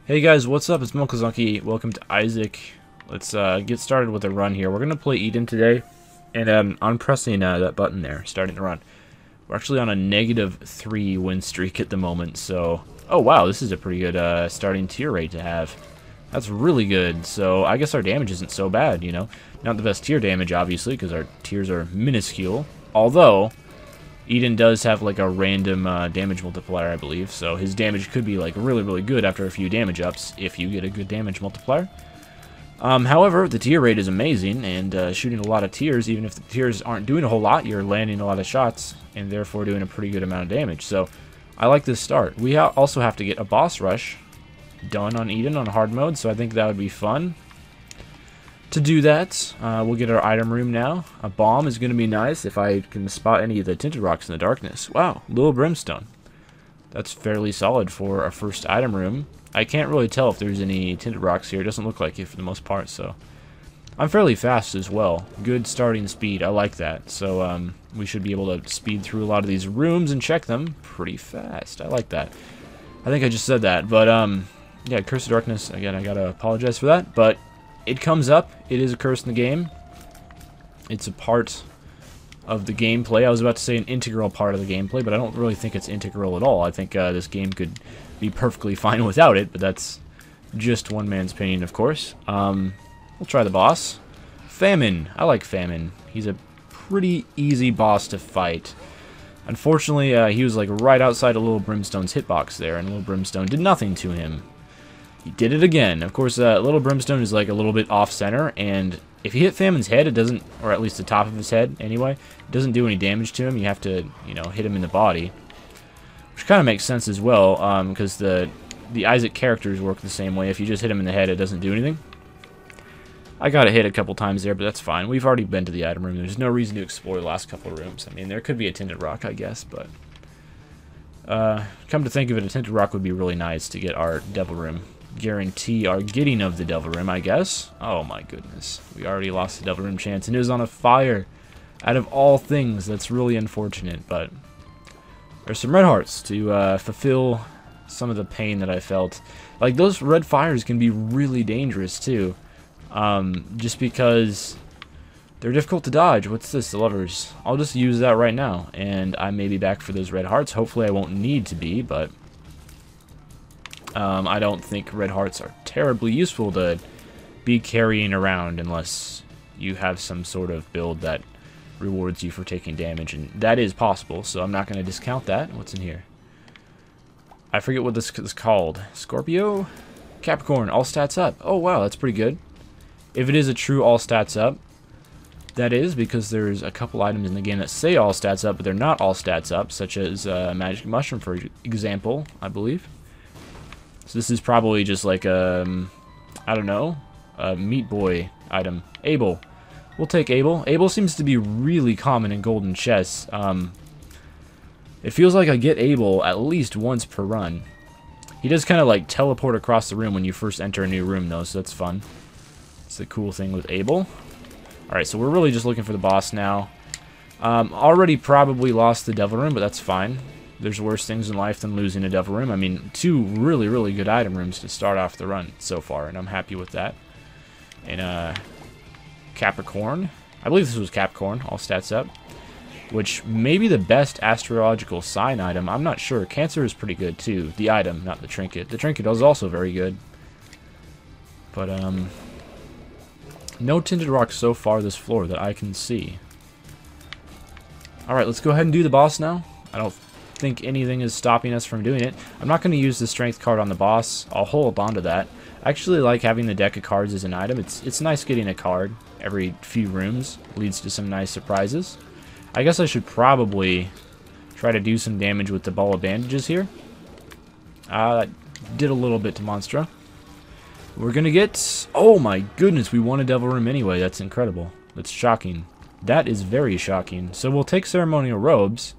Hey guys, what's up? It's Mokozaki. Welcome to Isaac. Let's get started with a run here. We're going to play Eden today, and I'm pressing that button there, starting the run. We're actually on a -3 win streak at the moment, so... Oh wow, this is a pretty good starting tier rate to have. That's really good, so I guess our damage isn't so bad, you know? Not the best tier damage, obviously, because our tiers are minuscule. Although... Eden does have like a random damage multiplier, I believe, so his damage could be like really good after a few damage ups if you get a good damage multiplier. However, the tier rate is amazing, and shooting a lot of tiers, even if the tiers aren't doing a whole lot, you're landing a lot of shots and therefore doing a pretty good amount of damage. So I like this start. We also have to get a boss rush done on Eden on hard mode, so I think that would be fun. To do that, we'll get our item room now. A bomb is going to be nice if I can spot any of the tinted rocks in the darkness. Wow, little brimstone. That's fairly solid for our first item room. I can't really tell if there's any tinted rocks here. It doesn't look like it for the most part, so... I'm fairly fast as well. Good starting speed. I like that. So we should be able to speed through a lot of these rooms and check them pretty fast. I like that. I think I just said that, but yeah, Curse of Darkness. Again, I gotta apologize for that, but... It comes up. It is a curse in the game. It's a part of the gameplay. I was about to say an integral part of the gameplay, but I don't really think it's integral at all. I think this game could be perfectly fine without it, but that's just one man's opinion, of course. We'll try the boss. Famine. I like Famine. He's a pretty easy boss to fight. Unfortunately, he was like right outside of Little Brimstone's hitbox there, and Little Brimstone did nothing to him. He did it again. Of course, Little Brimstone is like a little bit off-center, and if you hit Famine's head, it doesn't, or at least the top of his head anyway, it doesn't do any damage to him. You have to, you know, hit him in the body, which kind of makes sense as well, because the Isaac characters work the same way. If you just hit him in the head, it doesn't do anything. I got hit a couple times there, but that's fine. We've already been to the item room. There's no reason to explore the last couple of rooms. I mean, there could be a tinted rock, I guess, but come to think of it, a tinted rock would be really nice to get our devil room. Guarantee our getting of the devil room, I guess. Oh my goodness, we already lost the devil room chance, and it was on a fire. Out of all things, that's really unfortunate, but there's some red hearts to fulfill some of the pain that I felt. Like, those red fires can be really dangerous too, just because they're difficult to dodge. What's this? The lovers. I'll just use that right now, and I may be back for those red hearts. Hopefully I won't need to be, but I don't think red hearts are terribly useful to be carrying around unless you have some sort of build that rewards you for taking damage, and that is possible, so I'm not going to discount that. What's in here? I forget what this is called. Scorpio? Capricorn, all stats up. Oh wow, that's pretty good. If it is a true all stats up, that is, because there's a couple items in the game that say all stats up, but they're not all stats up, such as Magic Mushroom, for example, I believe. So this is probably just like a, I don't know, a Meat Boy item. Abel. We'll take Abel. Abel seems to be really common in golden chests. It feels like I get Abel at least once per run. He does kind of like teleport across the room when you first enter a new room though, so that's fun. It's the cool thing with Abel. Alright, so we're really just looking for the boss now. Already probably lost the devil room, but that's fine. There's worse things in life than losing a devil room. I mean, two really good item rooms to start off the run so far, and I'm happy with that. And Capricorn. I believe this was Capricorn, all stats up. Which may be the best astrological sign item. I'm not sure. Cancer is pretty good too. The item, not the trinket. The trinket is also very good. But, no tinted rocks so far this floor that I can see. Alright, let's go ahead and do the boss now. I don't think anything is stopping us from doing it. I'm not going to use the strength card on the boss. I'll hold on to that. I actually like having the deck of cards as an item. It's nice getting a card every few rooms. Leads to some nice surprises. I guess I should probably try to do some damage with the ball of bandages here. That did a little bit to Monstra. We're going to get... Oh my goodness, we won a devil room anyway. That's incredible. That's shocking. That is very shocking. So we'll take ceremonial robes,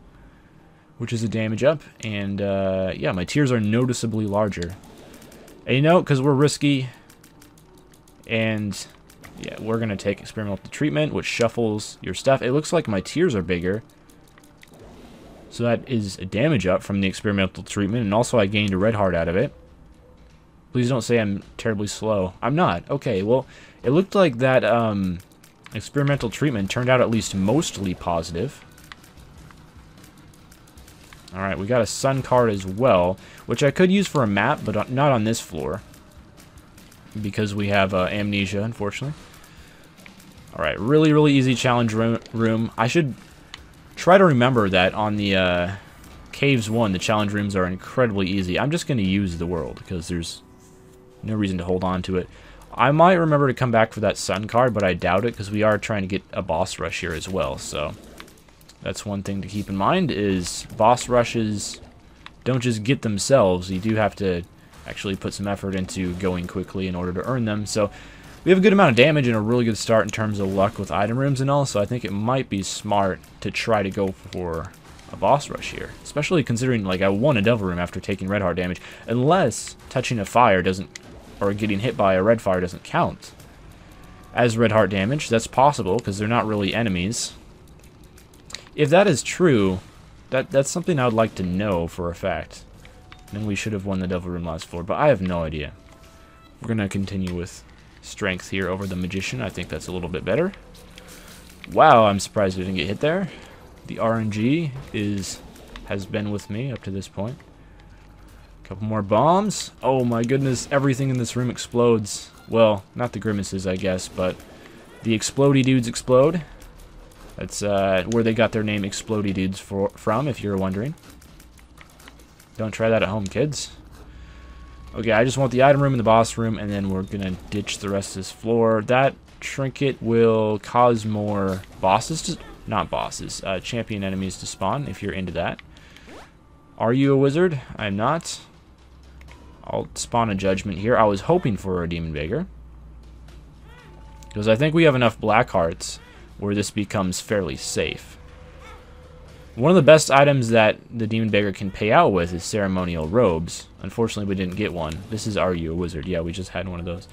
which is a damage up, and yeah, my tiers are noticeably larger. And you know, because we're risky, and yeah, we're going to take experimental treatment, which shuffles your stuff. It looks like my tiers are bigger, so that is a damage up from the experimental treatment, and also I gained a red heart out of it. Please don't say I'm terribly slow. I'm not. Okay, well, it looked like that experimental treatment turned out at least mostly positive. Alright, we got a sun card as well, which I could use for a map, but not on this floor. Because we have amnesia, unfortunately. Alright, really, really easy challenge room. I should try to remember that on the Caves 1, the challenge rooms are incredibly easy. I'm just going to use the world, because there's no reason to hold on to it. I might remember to come back for that sun card, but I doubt it, because we are trying to get a boss rush here as well, so that's one thing to keep in mind, is boss rushes don't just get themselves. You do have to actually put some effort into going quickly in order to earn them, so we have a good amount of damage and a really good start in terms of luck with item rooms and all, so I think it might be smart to try to go for a boss rush here, especially considering, like, I won a devil room after taking red heart damage, unless touching a fire doesn't, or getting hit by a red fire doesn't count as red heart damage. That's possible, because they're not really enemies. If that is true, that's something I would like to know for a fact. Then we should have won the devil room last floor, but I have no idea. We're going to continue with strength here over the magician. I think that's a little bit better. Wow, I'm surprised we didn't get hit there. The RNG has been with me up to this point. A couple more bombs. Oh my goodness, everything in this room explodes. Well, not the grimaces, I guess, but the explodey dudes explode. That's where they got their name Explodey Dudes from, if you're wondering. Don't try that at home, kids. Okay, I just want the item room and the boss room, and then we're going to ditch the rest of this floor. That trinket will cause more bosses to... Not bosses, champion enemies to spawn, if you're into that. Are you a wizard? I'm not. I'll spawn a judgment here. I was hoping for a demon beggar, because I think we have enough black hearts where this becomes fairly safe. One of the best items that the demon beggar can pay out with is ceremonial robes. Unfortunately, we didn't get one. This is Are You a Wizard? Yeah, we just had one of those.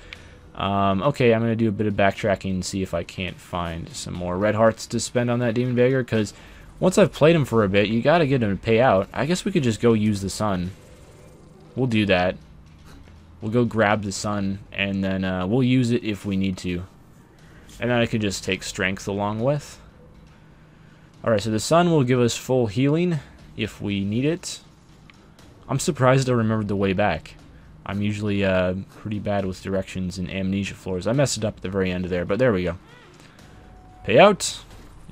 Okay, I'm going to do a bit of backtracking and see if I can't find some more red hearts to spend on that demon beggar, because once I've played him for a bit, you got to get him to pay out. I guess we could just go use the sun. We'll do that. We'll go grab the sun, and then we'll use it if we need to. And then I could just take strength along with. Alright, so the sun will give us full healing if we need it. I'm surprised I remembered the way back. I'm usually pretty bad with directions in amnesia floors. I messed it up at the very end there, but there we go. Pay out.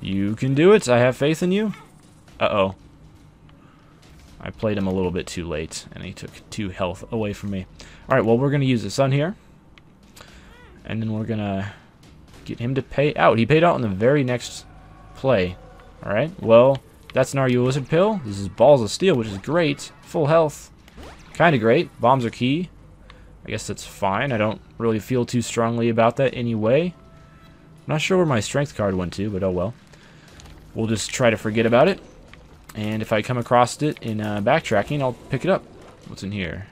You can do it. I have faith in you. Uh-oh. I played him a little bit too late, and he took 2 health away from me. Alright, well, we're going to use the sun here. And then we're going to get him to pay out. He paid out in the very next play. Alright, well, that's an Are You a Wizard pill. This is Balls of Steel, which is great. Full health. Kind of great. Bombs are key. I guess that's fine. I don't really feel too strongly about that anyway. I'm not sure where my strength card went to, but oh well. We'll just try to forget about it. And if I come across it in backtracking, I'll pick it up. What's in here?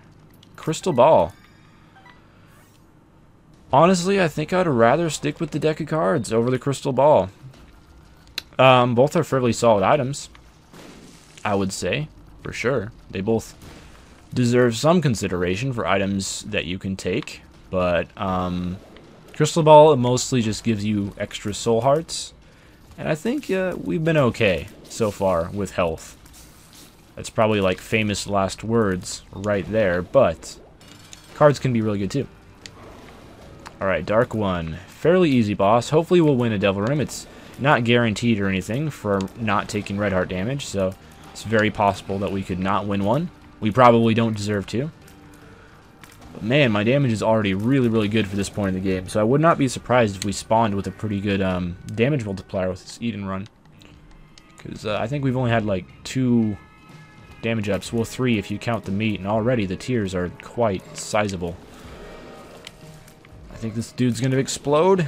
Crystal Ball. Honestly, I think I'd rather stick with the deck of cards over the Crystal Ball. Both are fairly solid items, I would say, for sure. They both deserve some consideration for items that you can take, but Crystal Ball mostly just gives you extra soul hearts, and I think we've been okay so far with health. That's probably like famous last words right there, but cards can be really good too. Alright, Dark One. Fairly easy boss. Hopefully we'll win a Devil Room. It's not guaranteed or anything for not taking red heart damage, so it's very possible that we could not win one. We probably don't deserve to. But man, my damage is already really, really good for this point in the game, so I would not be surprised if we spawned with a pretty good damage multiplier with this Eat and Run. Because I think we've only had like 2 damage ups, well 3 if you count the meat, and already the tiers are quite sizable. I think this dude's going to explode.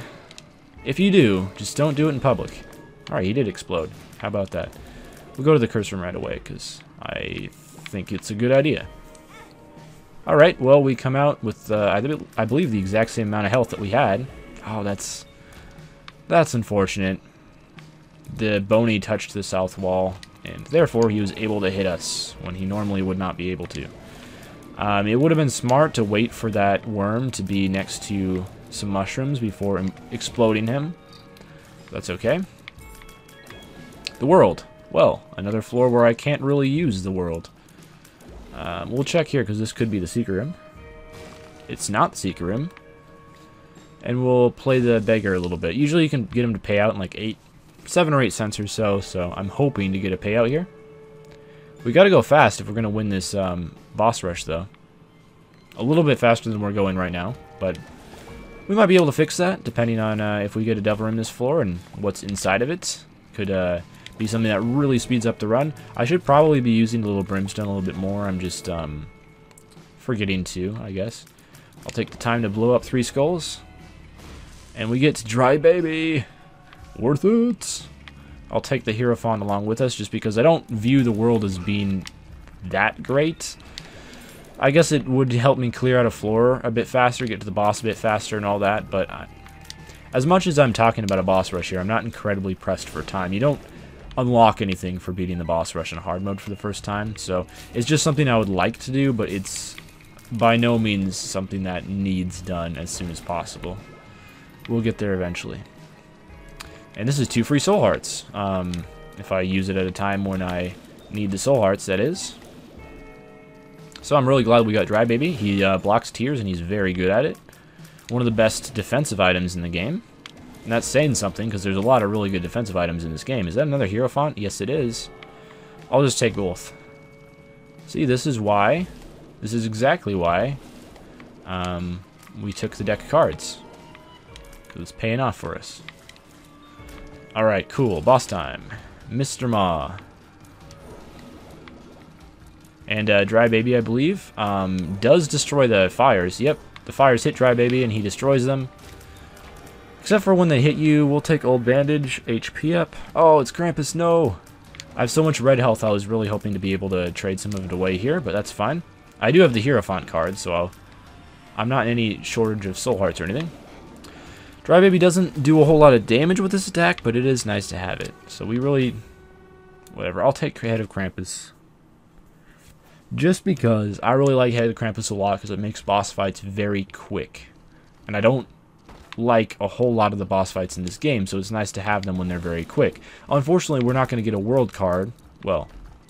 If you do, just don't do it in public. Alright, he did explode. How about that? We'll go to the curse room right away, because I think it's a good idea. Alright, well, we come out with, I believe, the exact same amount of health that we had. Oh, that's unfortunate. The Boney touched the south wall, and therefore he was able to hit us when he normally would not be able to. It would have been smart to wait for that worm to be next to some mushrooms before exploding him. That's okay. The world. Well, another floor where I can't really use the world. We'll check here because this could be the secret room. It's not the secret room. And we'll play the beggar a little bit. Usually you can get him to pay out in like 7 or 8 cents or so, so I'm hoping to get a payout here. We gotta go fast if we're gonna win this boss rush, though. A little bit faster than we're going right now, but we might be able to fix that, depending on if we get a devil room this floor and what's inside of it. Could be something that really speeds up the run. I should probably be using the little brimstone a little bit more. I'm just forgetting to, I guess. I'll take the time to blow up 3 skulls. And we get to Dry Baby. Worth it. I'll take the Hierophant along with us just because I don't view the world as being that great. I guess it would help me clear out a floor a bit faster, get to the boss a bit faster and all that, but as much as I'm talking about a boss rush here, I'm not incredibly pressed for time. You don't unlock anything for beating the boss rush in hard mode for the first time, so it's just something I would like to do, but it's by no means something that needs done as soon as possible. We'll get there eventually. And this is 2 free soul hearts. If I use it at a time when I need the soul hearts, that is. So I'm really glad we got Dry Baby. He blocks tears and he's very good at it. One of the best defensive items in the game. And that's saying something because there's a lot of really good defensive items in this game. Is that another Hierophant? Yes, it is. I'll just take both. See, this is why. This is exactly why we took the deck of cards. It's paying off for us. Alright, cool. Boss time. Mr. Ma. And Dry Baby, I believe, does destroy the fires. Yep, the fires hit Dry Baby and he destroys them. Except for when they hit you, we'll take Old Bandage, HP up. Oh, it's Krampus, no! I have so much red health, I was really hoping to be able to trade some of it away here, but that's fine. I do have the Hierophant card, so I'm not in any shortage of soul hearts or anything. Dry Baby doesn't do a whole lot of damage with this attack, but it is nice to have it. So we really... whatever, I'll take Head of Krampus. Just because I really like Head of Krampus a lot, because it makes boss fights very quick. And I don't like a whole lot of the boss fights in this game, so it's nice to have them when they're very quick. Unfortunately, we're not going to get a world card. Well,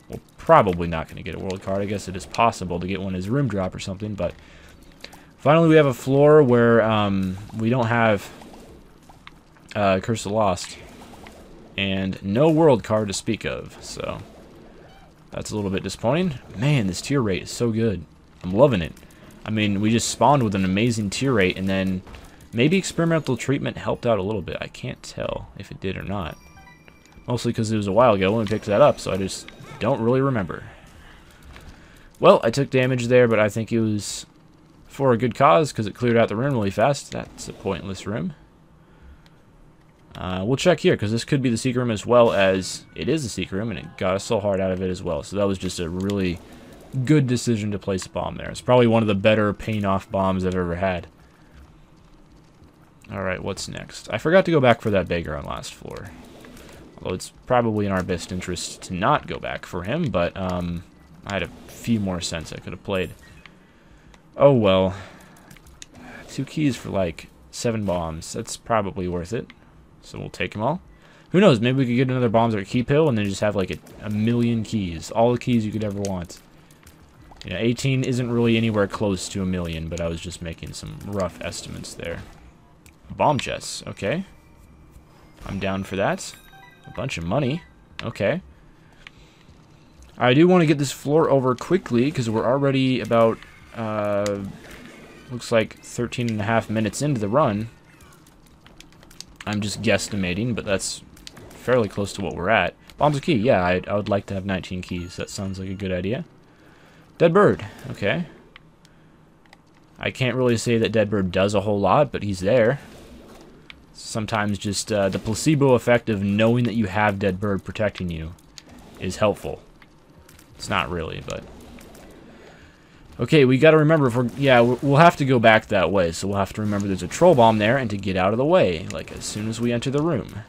we're probably not going to get a world card. I guess it is possible to get one as room drop or something, but... finally, we have a floor where we don't have Curse of the Lost, and no world card to speak of, so that's a little bit disappointing. Man, this tier rate is so good. I'm loving it. I mean, we just spawned with an amazing tier rate, and then maybe experimental treatment helped out a little bit. I can't tell if it did or not. Mostly because it was a while ago when we picked that up, so I just don't really remember. Well, I took damage there, but I think it was for a good cause, because it cleared out the room really fast. That's a pointless room. We'll check here, because this could be the secret room as well as it is a secret room, and it got a soul heart out of it as well. So that was just a really good decision to place a bomb there. It's probably one of the better paying-off bombs I've ever had. Alright, what's next? I forgot to go back for that beggar on last floor. Although it's probably in our best interest to not go back for him, but I had a few more cents I could have played. Oh well. 2 keys for like 7 bombs. That's probably worth it. So we'll take them all. Who knows, maybe we could get another bombs at Key Pill and then just have like a million keys. All the keys you could ever want. You know, 18 isn't really anywhere close to a million, but I was just making some rough estimates there. Bomb chests, okay. I'm down for that. A bunch of money, okay. I do want to get this floor over quickly because we're already about, looks like 13.5 minutes into the run. I'm just guesstimating, but that's fairly close to what we're at. Bombs of key, yeah, I would like to have 19 keys. That sounds like a good idea. Dead bird, okay. I can't really say that Dead Bird does a whole lot, but he's there. Sometimes just the placebo effect of knowing that you have Dead Bird protecting you is helpful. It's not really, but... okay, we gotta remember, if we're... yeah, we'll have to go back that way, so we'll have to remember there's a troll bomb there, and to get out of the way, like, as soon as we enter the room.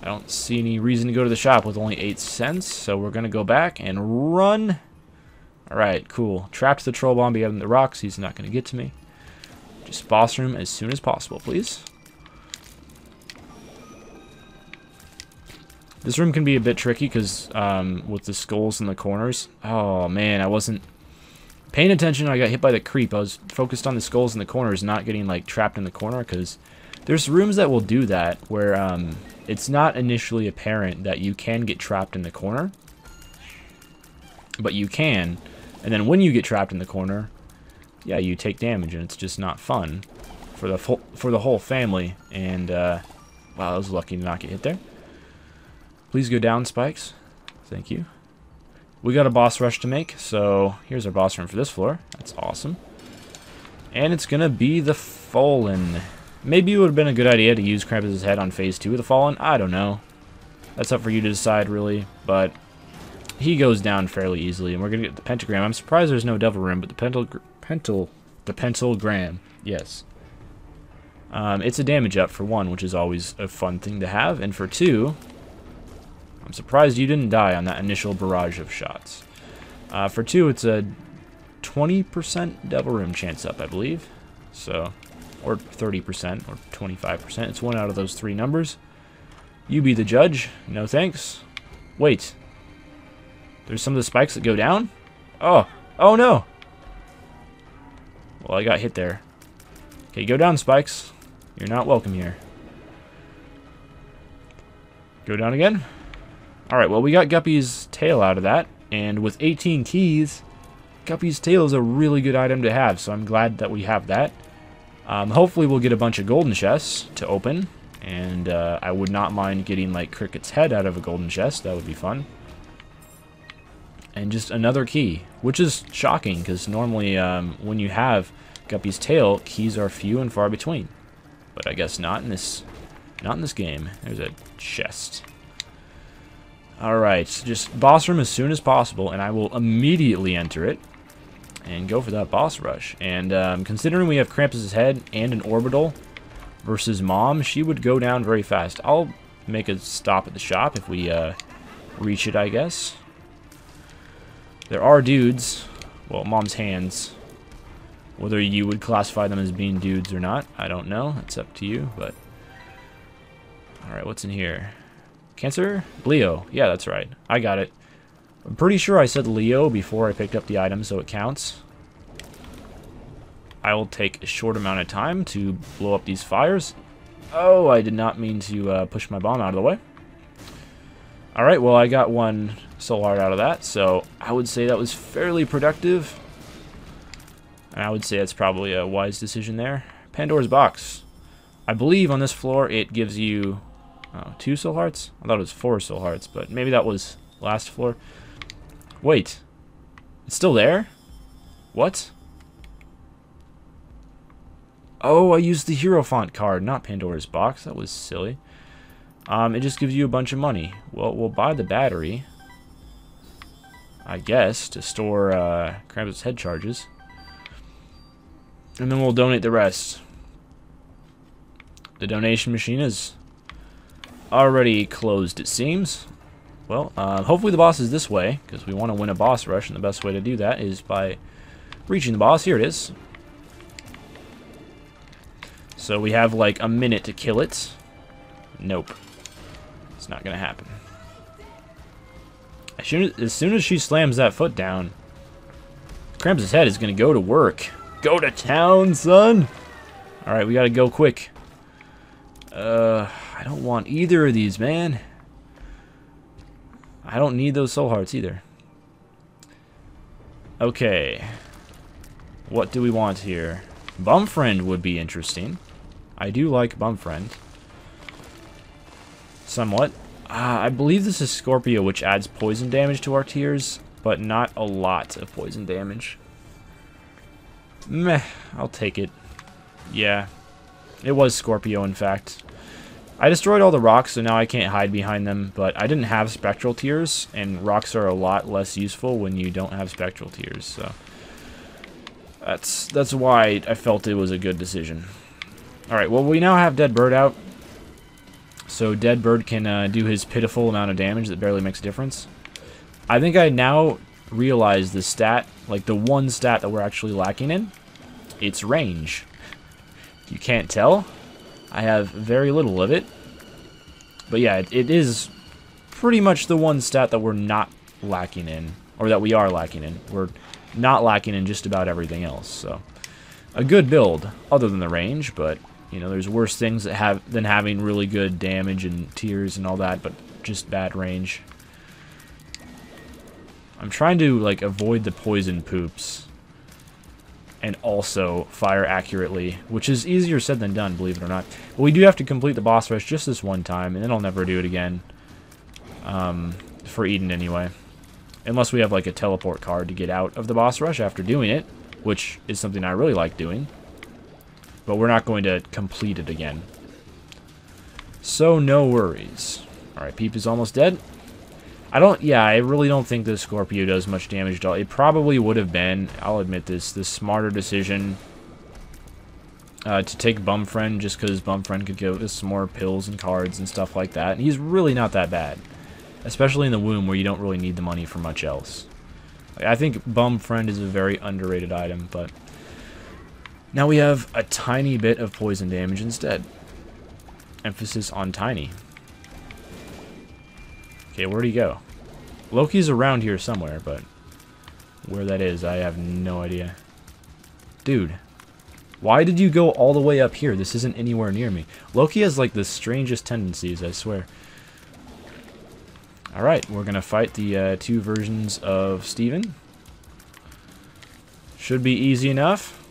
I don't see any reason to go to the shop with only 8 cents, so we're gonna go back and run Alright, cool. Trapped the troll bomb behind the rocks. He's not going to get to me. Just boss room as soon as possible, please. This room can be a bit tricky because with the skulls in the corners. Oh, man, I wasn't paying attention. I got hit by the creep. I was focused on the skulls in the corners, not getting, like, trapped in the corner because there's rooms that will do that where it's not initially apparent that you can get trapped in the corner. But you can. And then when you get trapped in the corner, yeah, you take damage, and it's just not fun for the whole family. And wow, I was lucky to not get hit there. Please go down, spikes. Thank you. We got a boss rush to make, so here's our boss room for this floor. That's awesome. And it's gonna be the Fallen. Maybe it would have been a good idea to use Krampus' head on phase 2 of the Fallen. I don't know. That's up for you to decide, really. But he goes down fairly easily, and we're gonna get the pentagram. I'm surprised there's no devil room, but the pentagram, yes. It's a damage up for 1, which is always a fun thing to have, and for 2, I'm surprised you didn't die on that initial barrage of shots. For 2, it's a 20% devil room chance up, I believe. So, or 30%, or 25%. It's one out of those 3 numbers. You be the judge. No thanks. Wait. There's some of the spikes that go down? Oh. Oh, no. Well, I got hit there. Okay, go down, spikes. You're not welcome here. Go down again. Alright, well, we got Guppy's tail out of that. And with 18 keys, Guppy's tail is a really good item to have. So I'm glad that we have that. Hopefully we'll get a bunch of golden chests to open. And I would not mind getting, like, Cricket's head out of a golden chest. That would be fun. And just another key, which is shocking, because normally when you have Guppy's tail, keys are few and far between. But I guess not in this game. There's a chest. Alright, just boss room as soon as possible, and I will immediately enter it and go for that boss rush. And considering we have Krampus' head and an orbital versus Mom, she would go down very fast. I'll make a stop at the shop if we reach it, I guess. There are dudes, well, Mom's hands. Whether you would classify them as being dudes or not, I don't know. It's up to you, but... Alright, what's in here? Cancer? Leo. Yeah, that's right. I got it. I'm pretty sure I said Leo before I picked up the item, so it counts. I will take a short amount of time to blow up these fires. Oh, I did not mean to push my bomb out of the way. Alright, well, I got 1 soul heart out of that, so I would say that was fairly productive. And I would say that's probably a wise decision there. Pandora's box. I believe on this floor it gives you 2 soul hearts? I thought it was 4 soul hearts, but maybe that was last floor. Wait. It's still there? What? Oh, I used the Hierophant card, not Pandora's box. That was silly. It just gives you a bunch of money. Well, we'll buy the battery, I guess, to store Krampus' head charges. And then we'll donate the rest. The donation machine is already closed, it seems. Well, hopefully the boss is this way, because we want to win a boss rush, and the best way to do that is by reaching the boss. Here it is. So we have like a minute to kill it. Nope. It's not going to happen. As soon as she slams that foot down, Krampus' head is going to go to work. Go to town, son! Alright, we got to go quick. I don't want either of these, man. I don't need those soul hearts either. Okay. What do we want here? Bumfriend would be interesting. I do like Bumfriend. Somewhat. I believe this is Scorpio, which adds poison damage to our tiers, but not a lot of poison damage. Meh, I'll take it. Yeah. It was Scorpio, in fact. I destroyed all the rocks, so now I can't hide behind them, but I didn't have spectral tiers, and rocks are a lot less useful when you don't have spectral tiers, so... That's why I felt it was a good decision. Alright, well, we now have Dead Bird out. So Dead Bird can do his pitiful amount of damage that barely makes a difference. I think I now realize the stat, like the one stat that we're actually lacking in, it's range. You can't tell. I have very little of it. But yeah, it is pretty much the one stat that we're not lacking in, or that we are lacking in. We're not lacking in just about everything else, so a good build, other than the range, but, you know, there's worse things that than having really good damage and tiers and all that, but just bad range. I'm trying to, like, avoid the poison poops and also fire accurately, which is easier said than done, believe it or not. But we do have to complete the boss rush just this one time, and then I'll never do it again. For Eden, anyway. Unless we have, like, a teleport card to get out of the boss rush after doing it, which is something I really like doing. But we're not going to complete it again. So, no worries. Alright, Peep is almost dead. I really don't think this Scorpio does much damage at all. It probably would have been, I'll admit this, the smarter decision to take Bumfriend, just because Bumfriend could give us some more pills and cards and stuff like that. And he's really not that bad. Especially in the womb, where you don't really need the money for much else. I think Bumfriend is a very underrated item, but now we have a tiny bit of poison damage instead. Emphasis on tiny. Okay, where'd he go? Loki's around here somewhere, but where that is, I have no idea. Dude, why did you go all the way up here? This isn't anywhere near me. Loki has, like, the strangest tendencies, I swear. Alright, we're going to fight the two versions of Steven. Should be easy enough.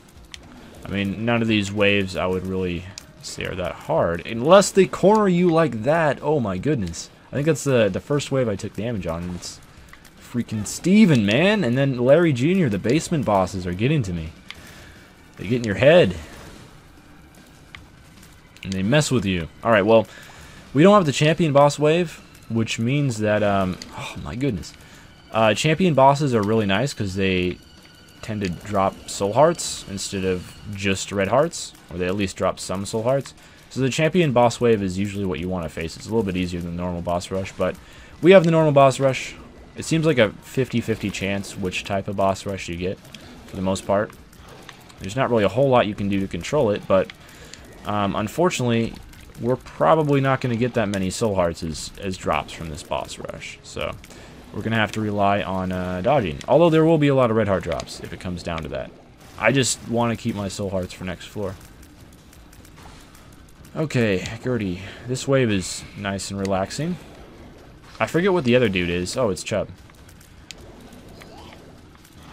I mean, none of these waves I would really say are that hard. Unless they corner you like that. Oh my goodness. I think that's the first wave I took damage on. And it's freaking Steven, man. And then Larry Jr., the basement bosses, are getting to me. They get in your head. And they mess with you. Alright, well, we don't have the champion boss wave, which means that, oh my goodness. Champion bosses are really nice because they tend to drop soul hearts instead of just red hearts, or they at least drop some soul hearts. So the champion boss wave is usually what you want to face. It's a little bit easier than the normal boss rush, but we have the normal boss rush. It seems like a 50-50 chance which type of boss rush you get, for the most part. There's not really a whole lot you can do to control it, but unfortunately, we're probably not going to get that many soul hearts as drops from this boss rush. So we're going to have to rely on dodging. Although there will be a lot of red heart drops if it comes down to that. I just want to keep my soul hearts for next floor. Okay, Gertie. This wave is nice and relaxing. I forget what the other dude is. Oh, it's Chubb.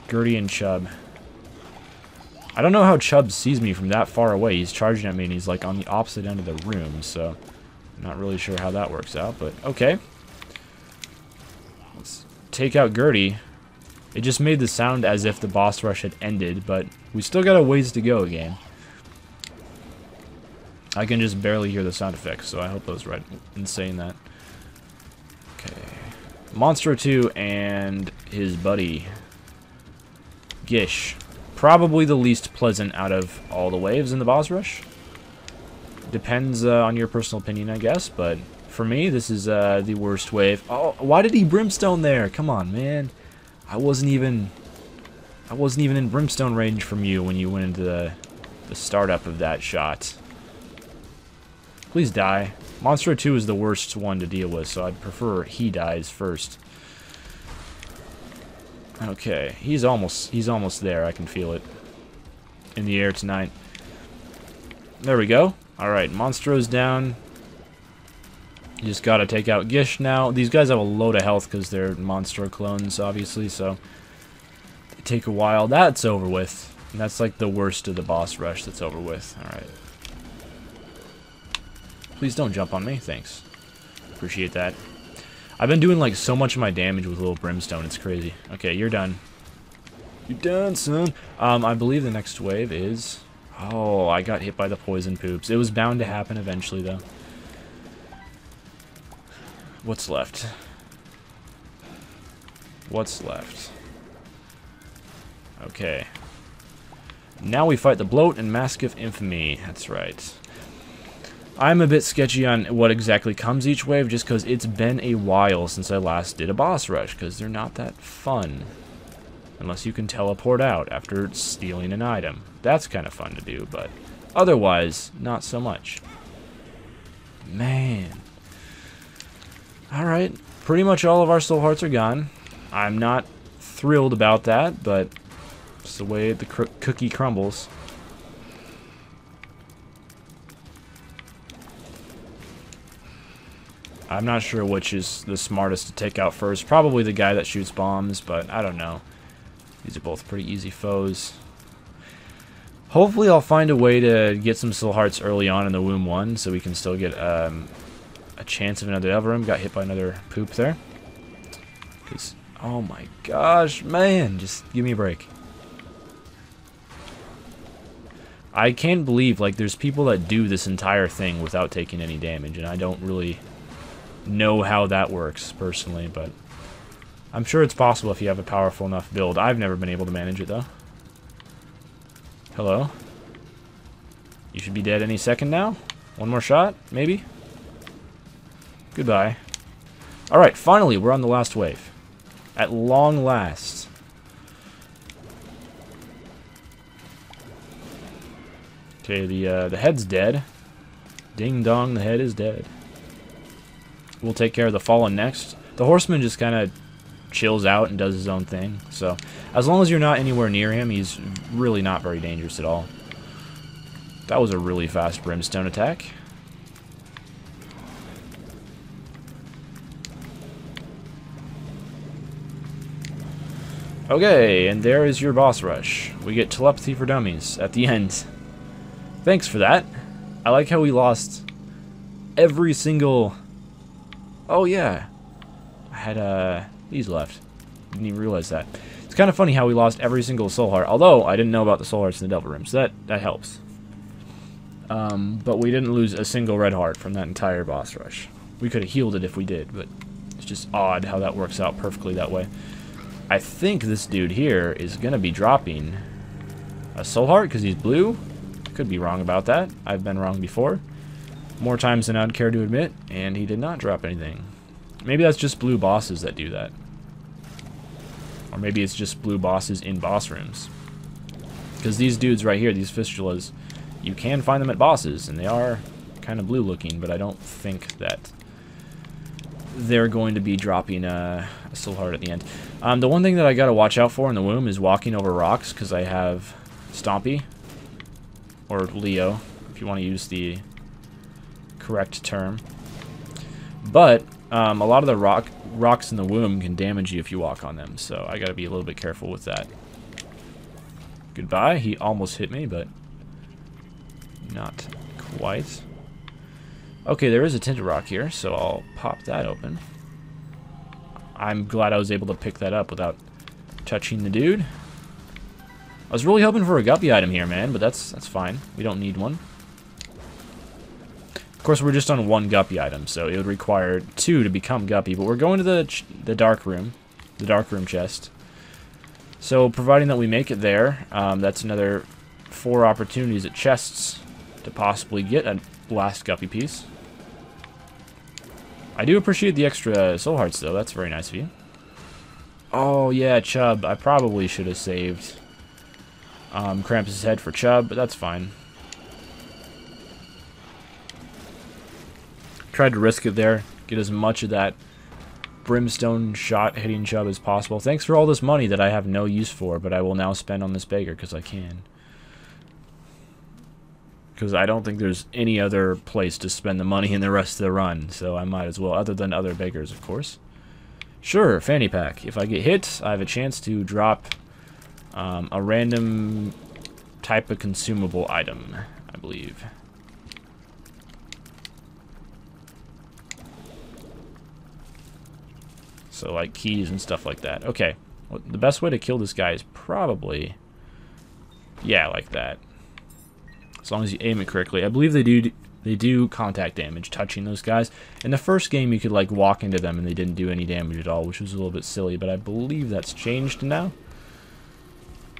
Gertie and Chubb. I don't know how Chubb sees me from that far away. He's charging at me and he's like on the opposite end of the room, so I'm not really sure how that works out, but okay. Let's take out Gertie. It just made the sound as if the boss rush had ended, but we still got a ways to go again. I can just barely hear the sound effects, so I hope I was right in saying that. Okay. Monstro 2 and his buddy, Gish. Probably the least pleasant out of all the waves in the boss rush. Depends on your personal opinion, I guess, but for me, this is the worst wave. Oh, why did he brimstone there? Come on, man. I wasn't even in brimstone range from you when you went into the startup of that shot. Please die. Monstro 2 is the worst one to deal with, so I'd prefer he dies first. Okay, he's almost there. I can feel it in the air tonight. There we go. All right, Monstro's down. You just gotta take out Gish now. These guys have a load of health because they're Monstro clones, obviously, so they take a while. That's over with. And that's like the worst of the boss rush that's over with. All right. Please don't jump on me. Thanks. Appreciate that. I've been doing like so much of my damage with little brimstone. It's crazy. Okay, you're done. You're done, son. I believe the next wave is... Oh, I got hit by the poison poops. It was bound to happen eventually, though. What's left? What's left? Okay. Now we fight the Bloat and Mask of Infamy. That's right. I'm a bit sketchy on what exactly comes each wave, just because it's been a while since I last did a boss rush, because they're not that fun. Unless you can teleport out after stealing an item. That's kind of fun to do, but otherwise, not so much. Man. Alright, pretty much all of our soul hearts are gone. I'm not thrilled about that, but it's the way the cookie crumbles. I'm not sure which is the smartest to take out first. Probably the guy that shoots bombs, but I don't know. These are both pretty easy foes. Hopefully I'll find a way to get some soul hearts early on in the Womb 1 so we can still get a chance of another Devil Room. Got hit by another poop there. Because, oh my gosh, man, just give me a break. I can't believe, like, there's people that do this entire thing without taking any damage, and I don't really know how that works, personally, but I'm sure it's possible if you have a powerful enough build. I've never been able to manage it, though. Hello? You should be dead any second now. One more shot, maybe? Goodbye. Alright, finally, we're on the last wave. At long last. Okay, the head's dead. Ding dong, the head is dead. We'll take care of the Fallen next. The Horseman just kind of chills out and does his own thing. So, as long as you're not anywhere near him, he's really not very dangerous at all. That was a really fast Brimstone attack. Okay, and there is your boss rush. We get telepathy for dummies at the end. Thanks for that. I like how we lost every single... Oh yeah, I had these left. Didn't even realize that. It's kind of funny how we lost every single soul heart. Although I didn't know about the soul hearts in the Devil Room, so that helps. But we didn't lose a single red heart from that entire boss rush. We could have healed it if we did, but it's just odd how that works out perfectly that way. I think this dude here is gonna be dropping a soul heart because he's blue. Could be wrong about that. I've been wrong before. More times than I'd care to admit, and he did not drop anything. Maybe that's just blue bosses that do that. Or maybe it's just blue bosses in boss rooms. Because these dudes right here, these fistulas, you can find them at bosses, and they are kind of blue looking, but I don't think that they're going to be dropping a soul heart at the end. The one thing that I gotta watch out for in the Womb is walking over rocks, because I have Stompy, or Leo, if you want to use the correct term. But a lot of the rocks in the Womb can damage you if you walk on them, so I gotta be a little bit careful with that. Goodbye. He almost hit me, but not quite. Okay, there is a tinted rock here, so I'll pop that open. I'm glad I was able to pick that up without touching the dude. I was really hoping for a guppy item here, man, but that's fine. We don't need one. Of course, we're just on one guppy item, so it would require 2 to become guppy. But we're going to the dark room, chest. So, providing that we make it there, that's another 4 opportunities at chests to possibly get a last guppy piece. I do appreciate the extra soul hearts, though. That's very nice of you. Oh yeah, Chubb. I probably should have saved Krampus' head for Chubb, but that's fine. Tried to risk it there, get as much of that brimstone shot hitting Chubb as possible. Thanks for all this money that I have no use for, but I will now spend on this beggar because I can. Because I don't think there's any other place to spend the money in the rest of the run, so I might as well, other than other beggars, of course. Sure, fanny pack. If I get hit, I have a chance to drop a random type of consumable item, I believe. So, like keys and stuff like that. Okay. Well, the best way to kill this guy is probably... yeah, like that. As long as you aim it correctly. I believe they do contact damage touching those guys. In the first game, you could, like, walk into them and they didn't do any damage at all, which was a little bit silly, but I believe that's changed now.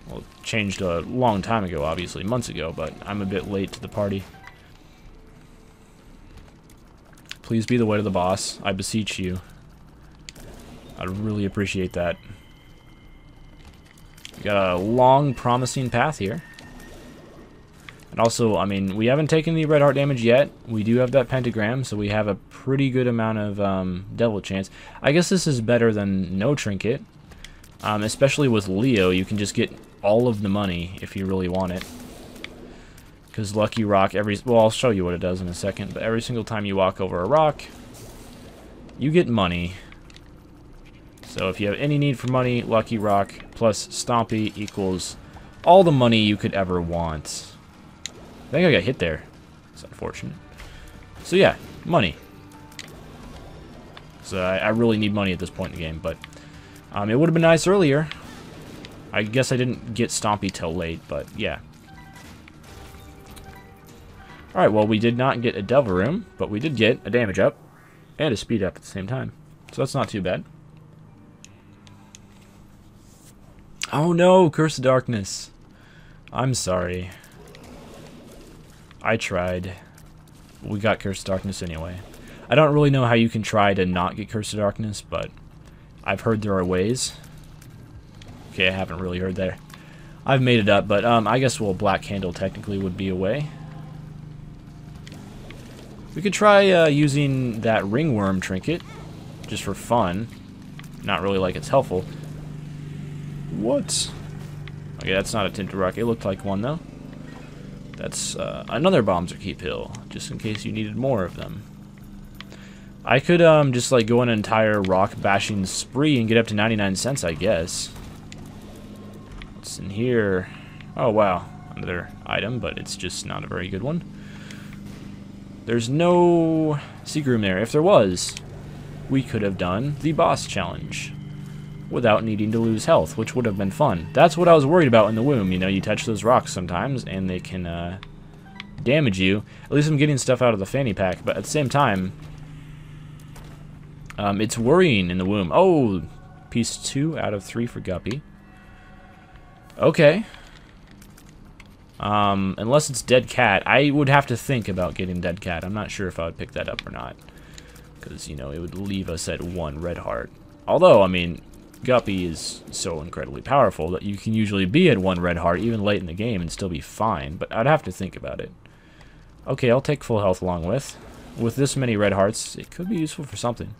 Well, it changed a long time ago, obviously, months ago, but I'm a bit late to the party. Please be the way to the boss. I beseech you. I'd really appreciate that. We got a long, promising path here. And also, I mean, we haven't taken the red heart damage yet. We do have that pentagram, so we have a pretty good amount of devil chance. I guess this is better than no trinket. Especially with Leo, you can just get all of the money if you really want it. Because Lucky Rock, well, I'll show you what it does in a second, but every single time you walk over a rock, you get money. So if you have any need for money, Lucky Rock plus Stompy equals all the money you could ever want. I think I got hit there. It's unfortunate. So yeah, money. So I really need money at this point in the game, but it would have been nice earlier. I guess I didn't get Stompy till late, but yeah. Alright, well, we did not get a Devil Room, but we did get a damage up and a speed up at the same time. So that's not too bad. Oh no, Curse of Darkness. I'm sorry. I tried. We got Curse of Darkness anyway. I don't really know how you can try to not get Curse of Darkness, but I've heard there are ways. Okay, I haven't really heard there. I've made it up, but I guess, well, Black Candle technically would be a way. We could try using that Ringworm trinket, just for fun. Not really like it's helpful. What? Okay, that's not a Tinted Rock. It looked like one, though. That's another Bombs or Keep Hill, just in case you needed more of them. I could just like go on an entire rock bashing spree and get up to 99 cents, I guess. What's in here? Oh wow, another item, but it's just not a very good one. There's no secret room there. If there was, we could have done the boss challenge without needing to lose health, which would have been fun. That's what I was worried about in the womb. You know, you touch those rocks sometimes, and they can damage you. At least I'm getting stuff out of the fanny pack, but at the same time, it's worrying in the womb. Oh, piece 2 out of 3 for Guppy. Okay. Unless it's Dead Cat, I would have to think about getting Dead Cat. I'm not sure if I would pick that up or not. Because, you know, it would leave us at 1 red heart. Although, I mean, Guppy is so incredibly powerful that you can usually be at 1 red heart even late in the game and still be fine. But I'd have to think about it. Okay, I'll take full health along with. With this many red hearts, it could be useful for something.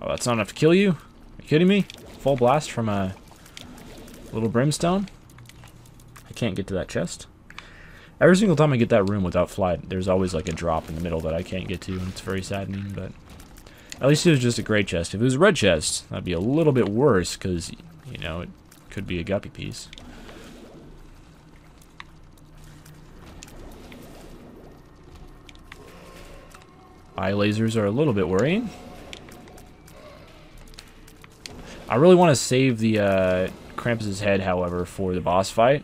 Oh, that's not enough to kill you? Are you kidding me? Full blast from a little brimstone? I can't get to that chest. Every single time I get that room without flight, there's always like a drop in the middle that I can't get to, and it's very saddening, but at least it was just a gray chest. If it was a red chest, that'd be a little bit worse, because, you know, it could be a Guppy piece. Eye lasers are a little bit worrying. I really want to save the Krampus's head, however, for the boss fight.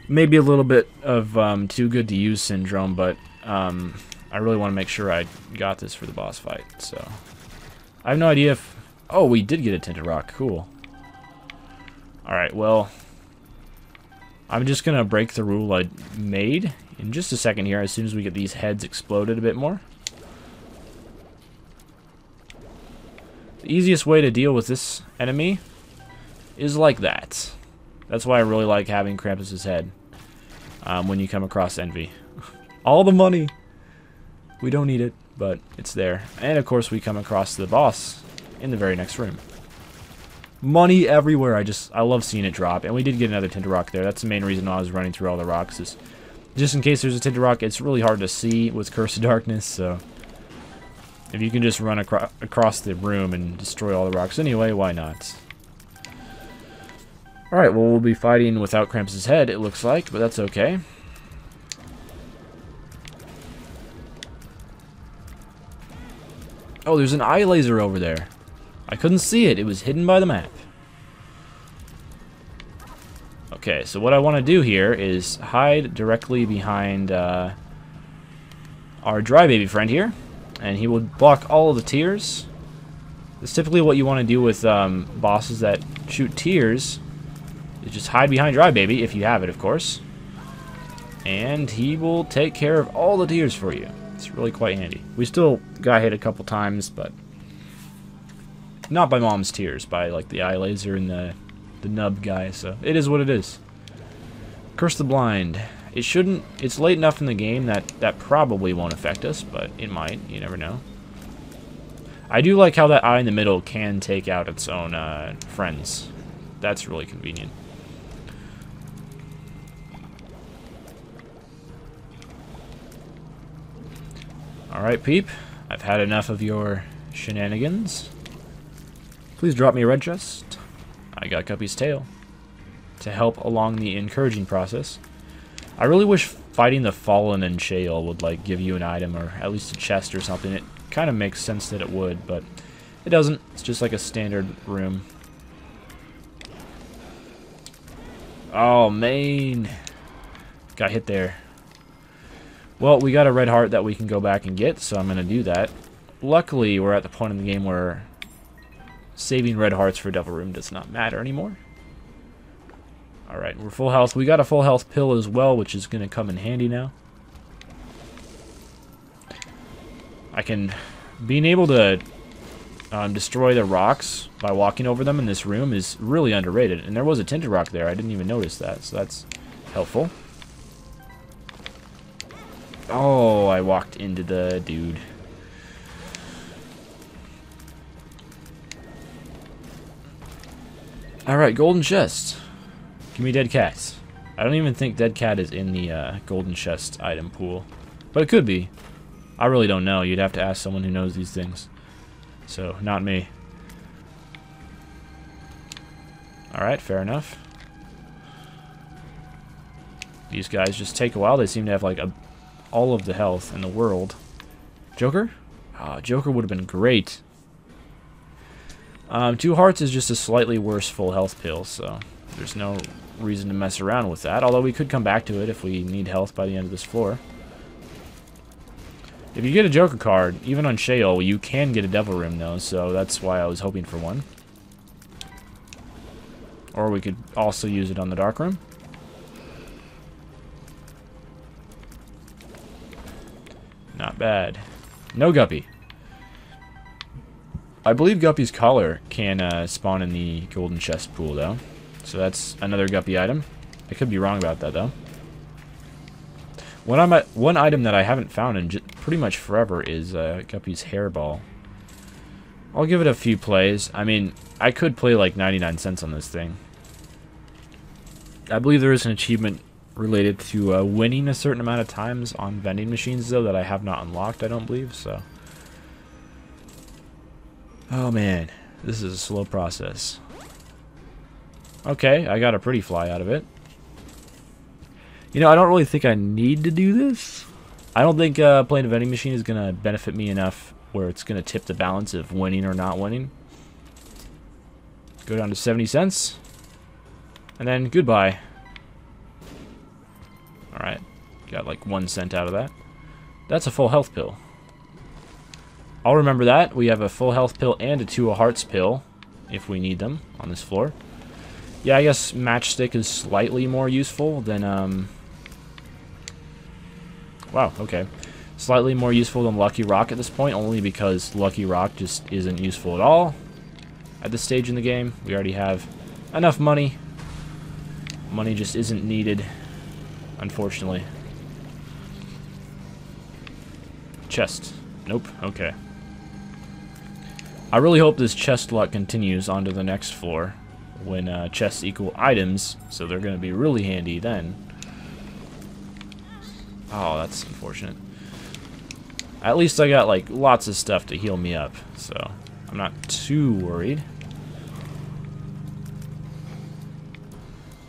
Maybe a little bit of too good to use syndrome, but I really want to make sure I got this for the boss fight. So I have no idea if... Oh, we did get a Tinted Rock. Cool. Alright, well, I'm just going to break the rule I made in just a second here as soon as we get these heads exploded a bit more. The easiest way to deal with this enemy is like that. That's why I really like having Krampus's head when you come across Envy. All the money! We don't need it, but it's there. And of course we come across the boss in the very next room. Money everywhere. I love seeing it drop. And we did get another Tinted Rock there. That's the main reason I was running through all the rocks. Is just in case there's a Tinted Rock, it's really hard to see with Curse of Darkness, so if you can just run across the room and destroy all the rocks anyway, why not? Alright, well, we'll be fighting without Krampus's head, it looks like, but that's okay. Oh, there's an eye laser over there. I couldn't see it. It was hidden by the map. Okay, so what I want to do here is hide directly behind our dry baby friend here. And he will block all of the tears. That's typically what you want to do with bosses that shoot tears. Is just hide behind Dry Baby, if you have it, of course. And he will take care of all the tears for you. It's really quite handy. We still got hit a couple times, but Not by Mom's Tears, by like the eye laser and the nub guy, so it is what it is. Curse the Blind. It shouldn't, it's late enough in the game that probably won't affect us, but it might, you never know. I do like how that eye in the middle can take out its own friends. That's really convenient. Alright, Peep. I've had enough of your shenanigans. Please drop me a red chest. I got Guppy's tail to help along the encouraging process. I really wish fighting the Fallen and Shale would like give you an item or at least a chest or something. It kind of makes sense that it would, but it doesn't. It's just like a standard room. Oh, man. Got hit there. Well, we got a red heart that we can go back and get, so I'm going to do that. Luckily, we're at the point in the game where saving red hearts for Devil Room does not matter anymore. Alright, we're full health. We got a full health pill as well, which is going to come in handy now. Being able to destroy the rocks by walking over them in this room is really underrated. And there was a tinted rock there. I didn't even notice that, so that's helpful. Oh, I walked into the dude. Alright, golden chest. Give me dead cats. I don't even think dead cat is in the golden chest item pool. But it could be. I really don't know. You'd have to ask someone who knows these things. So, not me. Alright, fair enough. These guys just take a while. They seem to have like all of the health in the world. Joker? Ah, Joker would have been great. 2 hearts is just a slightly worse full health pill, so there's no reason to mess around with that. Although we could come back to it if we need health by the end of this floor. If you get a Joker card, even on Shale, you can get a Devil Room though, so that's why I was hoping for one. Or we could also use it on the Dark Room. Not bad. No Guppy. I believe Guppy's collar can spawn in the golden chest pool, though. So that's another Guppy item. I could be wrong about that, though. One item that I haven't found in pretty much forever is Guppy's hairball. I'll give it a few plays. I mean, I could play like 99 cents on this thing. I believe there is an achievement related to winning a certain amount of times on vending machines, though, that I have not unlocked, I don't believe, so... Oh man, this is a slow process. Okay, I got a pretty fly out of it. You know, I don't really think I need to do this. I don't think playing a vending machine is going to benefit me enough where it's going to tip the balance of winning or not winning. Go down to 70 cents. And then goodbye. Alright, got like 1 cent out of that. That's a full health pill. I'll remember that. We have a full health pill and a 2 of hearts pill, if we need them, on this floor. Yeah, I guess matchstick is slightly more useful than, Wow, okay. Slightly more useful than Lucky Rock at this point, only because Lucky Rock just isn't useful at all at this stage in the game. We already have enough money. Money just isn't needed, unfortunately. Chest. Nope, okay. I really hope this chest luck continues onto the next floor when chests equal items, so they're going to be really handy then. Oh, that's unfortunate. At least I got like lots of stuff to heal me up, so I'm not too worried.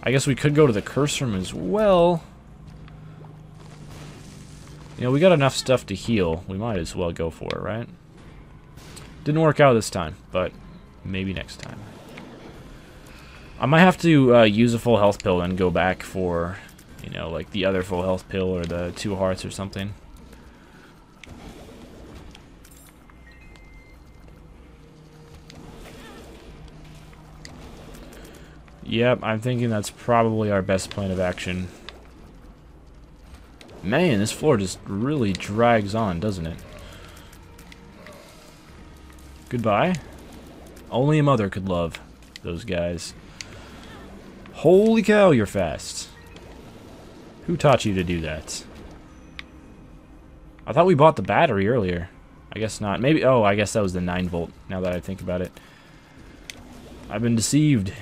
I guess we could go to the curse room as well. You know, we got enough stuff to heal. We might as well go for it, right? Didn't work out this time, but maybe next time. I might have to use a full health pill and go back for, you know, like the other full health pill or the 2 hearts or something. Yep, I'm thinking that's probably our best plan of action. Man, this floor just really drags on, doesn't it? Goodbye. Only a mother could love those guys. Holy cow, you're fast. Who taught you to do that? I thought we bought the battery earlier. I guess not. Maybe, oh, I guess that was the 9 volt, now that I think about it. I've been deceived.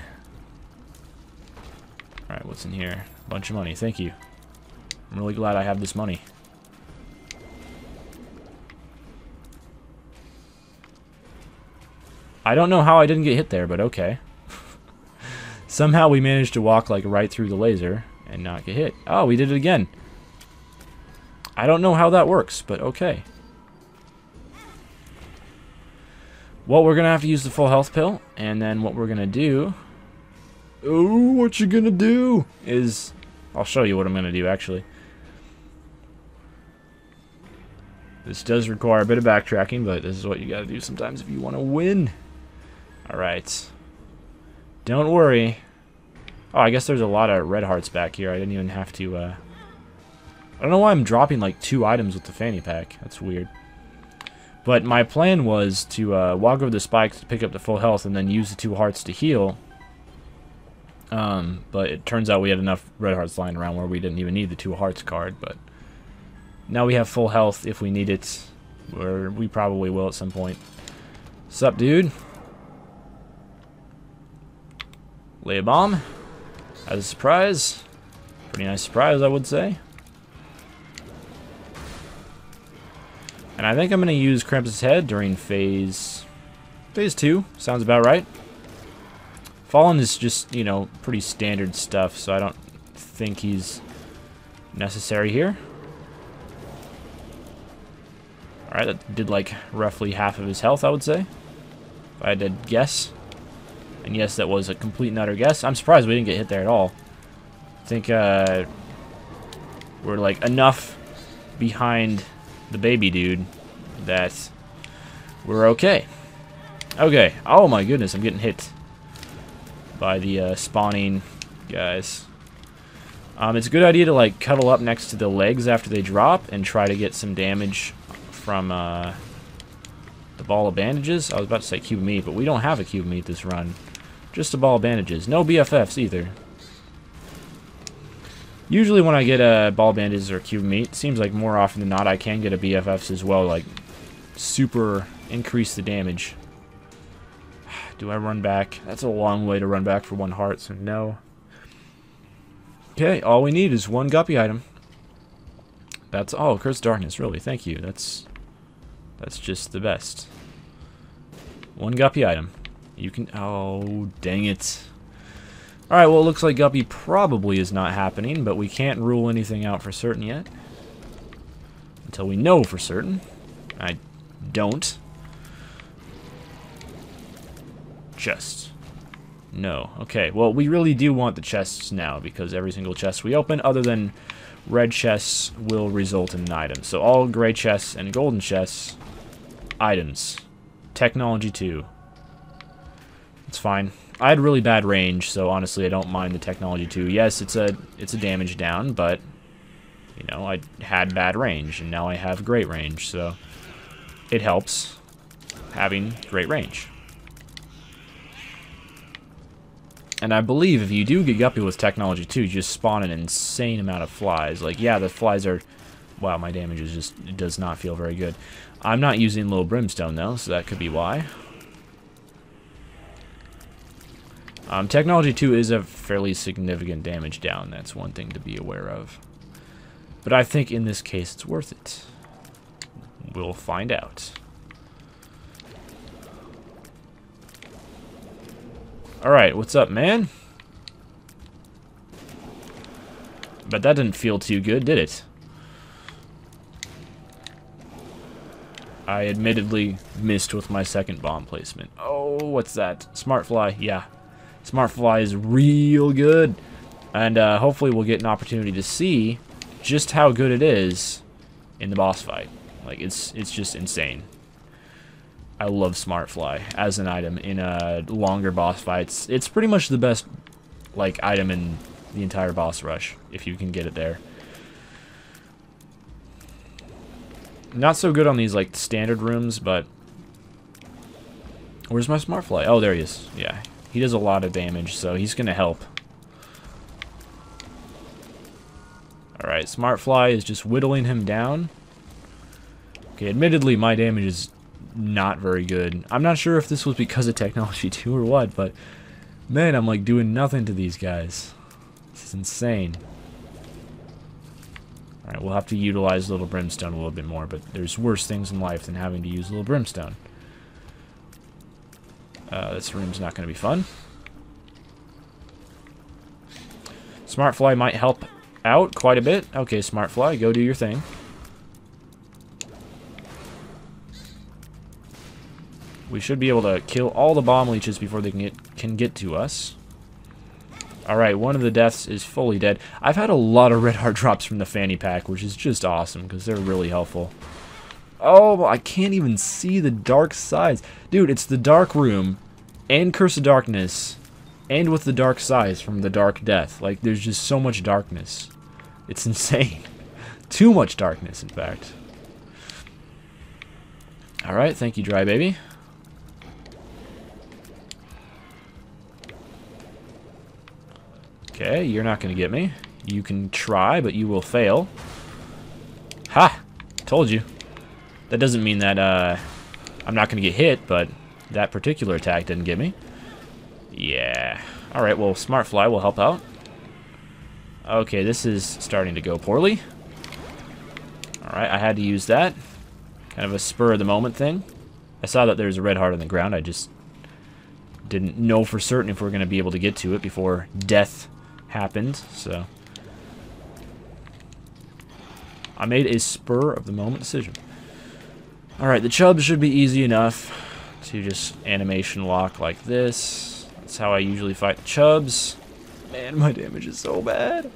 Alright, what's in here? A bunch of money, thank you. I'm really glad I have this money. I don't know how I didn't get hit there, but okay. Somehow we managed to walk like right through the laser and not get hit. Oh, we did it again. I don't know how that works, but okay. Well, we're going to have to use the full health pill, and then what we're going to do... Oh, what you going to do is... I'll show you what I'm going to do, actually. This does require a bit of backtracking, but this is what you got to do sometimes if you want to win. Alright. Don't worry. Oh, I guess there's a lot of red hearts back here. I didn't even have to, I don't know why I'm dropping like 2 items with the fanny pack. That's weird. But my plan was to walk over the spikes to pick up the full health and then use the 2 hearts to heal. But it turns out we had enough red hearts lying around where we didn't even need the 2 hearts card. But now we have full health if we need it. Or we probably will at some point. Sup, dude? Lay a bomb. As a surprise. Pretty nice surprise, I would say. And I think I'm going to use Krampus' head during phase 2. Sounds about right. Fallen is just, you know, pretty standard stuff, so I don't think he's necessary here. Alright, that did like roughly half of his health, I would say. If I had to guess. And yes, that was a complete and utter guess. I'm surprised we didn't get hit there at all. I think we're like enough behind the baby dude that we're okay. Okay. Oh my goodness, I'm getting hit by the spawning guys. It's a good idea to like cuddle up next to the legs after they drop and try to get some damage from the ball of bandages. I was about to say cube of meat, but we don't have a cube of meat this run. Just a ball of bandages. No BFFs either. Usually when I get a ball of bandages or cube of meat, it seems like more often than not I can get a BFFs as well, like super increase the damage. Do I run back? That's a long way to run back for 1 heart, so no. Okay, all we need is 1 guppy item. That's all. Curse Darkness, really. Thank you. That's just the best. 1 guppy item. You can... Oh, dang it. Alright, well, it looks like guppy probably is not happening, but we can't rule anything out for certain yet. Until we know for certain. I don't. Chest. No. Okay, well, we really do want the chests now, because every single chest we open, other than red chests, will result in an item. So all gray chests and golden chests, items. Technology 2. It's fine. I had really bad range, so honestly I don't mind the technology 2. Yes, it's a damage down, but you know, I had bad range and now I have great range, so it helps having great range. And I believe if you do get guppy with technology 2, you just spawn an insane amount of flies. Like, yeah, the flies are... Wow, my damage is just... It does not feel very good. I'm not using little brimstone though, so that could be why. Technology 2 is a fairly significant damage down. That's one thing to be aware of. But I think in this case it's worth it. We'll find out. Alright, what's up, man? But that didn't feel too good, did it? I admittedly missed with my second bomb placement. Oh, what's that? Smart fly, yeah. Smart fly is real good. And hopefully we'll get an opportunity to see just how good it is in the boss fight. Like, it's just insane. I love Smart Fly as an item in longer boss fights. It's pretty much the best like item in the entire boss rush, if you can get it there. Not so good on these like standard rooms, but Where's my smart fly? Oh, there he is. Yeah, he does a lot of damage, so he's going to help. Alright, smart fly is just whittling him down. Okay, admittedly, my damage is not very good. I'm not sure if this was because of technology too or what, but man, I'm like doing nothing to these guys. This is insane. Alright, we'll have to utilize little brimstone a little bit more, but there's worse things in life than having to use little brimstone. This room's not going to be fun. Smart fly might help out quite a bit. Okay, smart fly, go do your thing. We should be able to kill all the bomb leeches before they can get to us. Alright, one of the deaths is fully dead. I've had a lot of red heart drops from the fanny pack, which is just awesome, because they're really helpful. Oh, I can't even see the dark sides. Dude, it's the dark room, and Curse of Darkness, and with the dark sides from the Dark Death. Like, there's just so much darkness. It's insane. Too much darkness, in fact. Alright, thank you, Dry Baby. Okay, you're not going to get me. You can try, but you will fail. Ha! Told you. That doesn't mean that I'm not going to get hit, but that particular attack didn't get me. Yeah. Alright, well, Smart Fly will help out. Okay, this is starting to go poorly. Alright, I had to use that. Kind of a spur-of-the-moment thing. I saw that there's a red heart on the ground. I just didn't know for certain if we were going to be able to get to it before death happened, so I made a spur-of-the-moment decision. Alright, the chubs should be easy enough to just animation lock like this. That's how I usually fight the chubs. Man, my damage is so bad.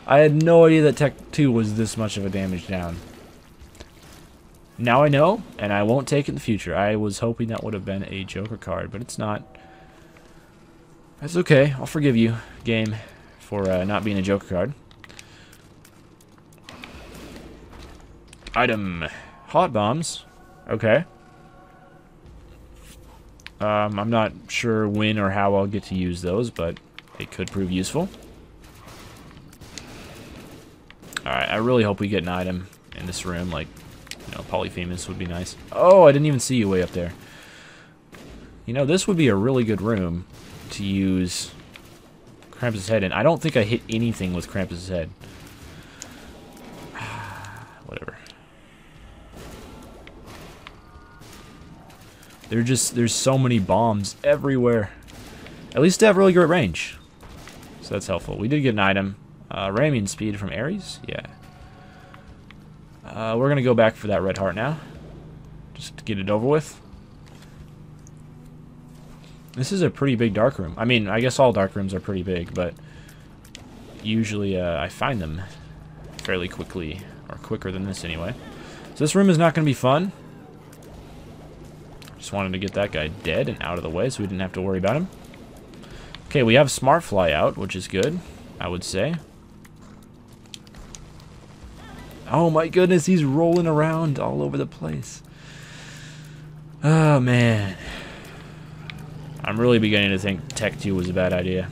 I had no idea that Tech 2 was this much of a damage down. Now I know, and I won't take it in the future. I was hoping that would have been a Joker card, but it's not. That's okay. I'll forgive you, game, for not being a Joker card. Item. Hot bombs. Okay. I'm not sure when or how I'll get to use those, but it could prove useful. Alright, I really hope we get an item in this room, like, you know, Polyphemus would be nice. Oh, I didn't even see you way up there. You know, this would be a really good room to use Krampus' head in. I don't think I hit anything with Krampus' head. Whatever. There's so many bombs everywhere. At least they have really great range. So that's helpful. We did get an item. Ramming speed from Ares? Yeah. We're going to go back for that red heart now. Just to get it over with. This is a pretty big dark room. I mean, I guess all dark rooms are pretty big, but usually I find them fairly quickly, or quicker than this anyway. So this room is not going to be fun. Just wanted to get that guy dead and out of the way so we didn't have to worry about him. Okay, we have Smart Fly out, which is good, I would say. Oh my goodness, he's rolling around all over the place. Oh man. I'm really beginning to think Tech 2 was a bad idea.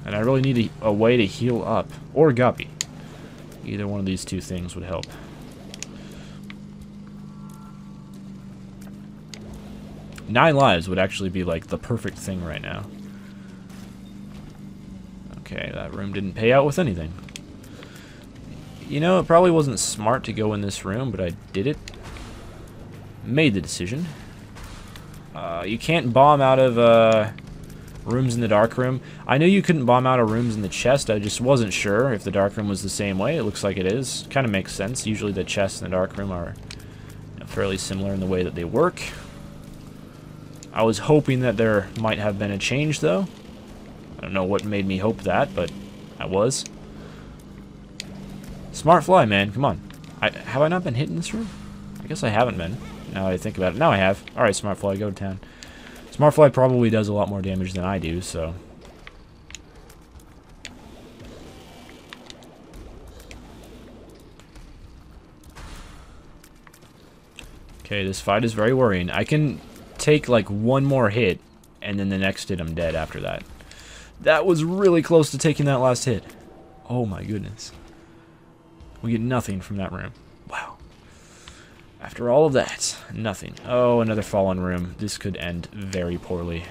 And I really need a way to heal up. Or Guppy. Either one of these two things would help. Nine lives would actually be like the perfect thing right now. Okay, that room didn't pay out with anything. You know, it probably wasn't smart to go in this room, but I did it. Made the decision. You can't bomb out of rooms in the dark room. I knew you couldn't bomb out of rooms in the chest. I just wasn't sure if the dark room was the same way. It looks like it is. Kind of makes sense. Usually the chests in the dark room are fairly similar in the way that they work. I was hoping that there might have been a change, though. I don't know what made me hope that, but I was. Smart Fly, man. Come on. Have I not been hit in this room? I guess I haven't been. Now that I think about it. Now I have. Alright, Smart Fly, go to town. Smart Fly probably does a lot more damage than I do, so... Okay, this fight is very worrying. I can take like one more hit, and then the next hit I'm dead after that. That was really close to taking that last hit. Oh my goodness. We get nothing from that room. Wow. After all of that, nothing. Oh, another fallen room. This could end very poorly.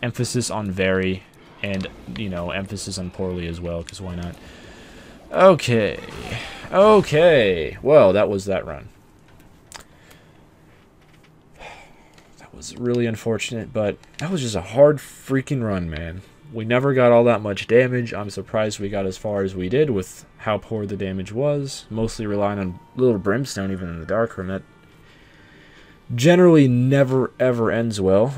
Emphasis on very, and, you know, emphasis on poorly as well, because why not? Okay. Okay. Well, that was that run. That was really unfortunate, but that was just a hard freaking run, man. We never got all that much damage. I'm surprised we got as far as we did with how poor the damage was. Mostly relying on little brimstone even in the darkroom. That generally never ever ends well.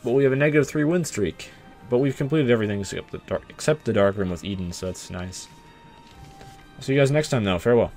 But we have a -3 win streak. But we've completed everything except the darkroom with Eden, so that's nice. See you guys next time though. Farewell.